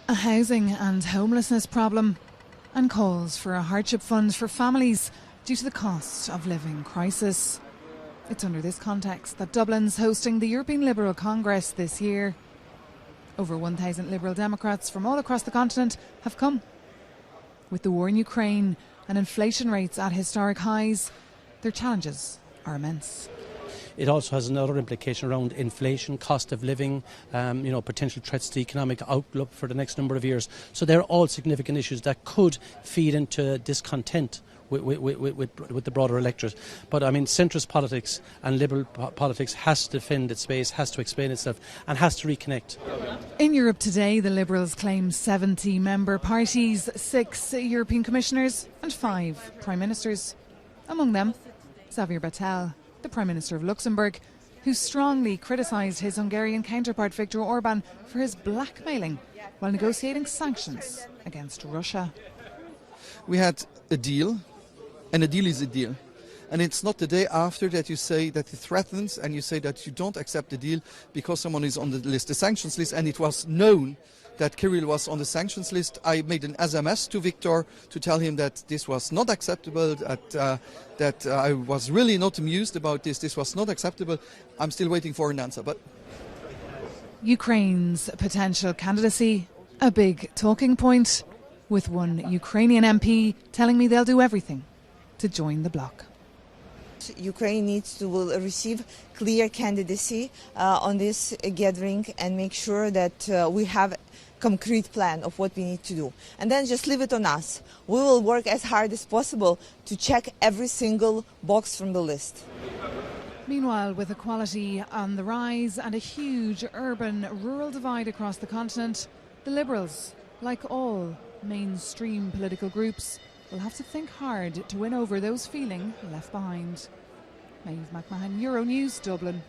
A housing and homelessness problem, and calls for a hardship fund for families due to the cost of living crisis. It's under this context that Dublin's hosting the European Liberal Congress this year. Over 1,000 Liberal Democrats from all across the continent have come. With the war in Ukraine and inflation rates at historic highs, their challenges are immense. It also has another implication around inflation, cost of living, potential threats to the economic outlook for the next number of years. So they're all significant issues that could feed into discontent with the broader electorate. But I mean, centrist politics and liberal politics has to defend its space, has to explain itself, and has to reconnect. In Europe today, the Liberals claim 70 member parties, 6 European commissioners and 5 prime ministers. Among them, Xavier Bettel, the Prime Minister of Luxembourg, who strongly criticised his Hungarian counterpart Viktor Orbán for his blackmailing while negotiating sanctions against Russia. We had a deal, and a deal is a deal. And it's not the day after that you say that it threatens and you say that you don't accept the deal because someone is on the list, the sanctions list, and it was known that Kirill was on the sanctions list. I made an SMS to Viktor to tell him that this was not acceptable, that I was really not amused about this. This was not acceptable. I'm still waiting for an answer. But Ukraine's potential candidacy, a big talking point, with one Ukrainian MP telling me they'll do everything to join the bloc. Ukraine needs to receive clear candidacy on this gathering and make sure that we have a concrete plan of what we need to do. And then just leave it on us. We will work as hard as possible to check every single box from the list. Meanwhile, with equality on the rise and a huge urban-rural divide across the continent, the Liberals, like all mainstream political groups, will have to think hard to win over those feeling left behind. Maeve McMahon, Euronews, Dublin.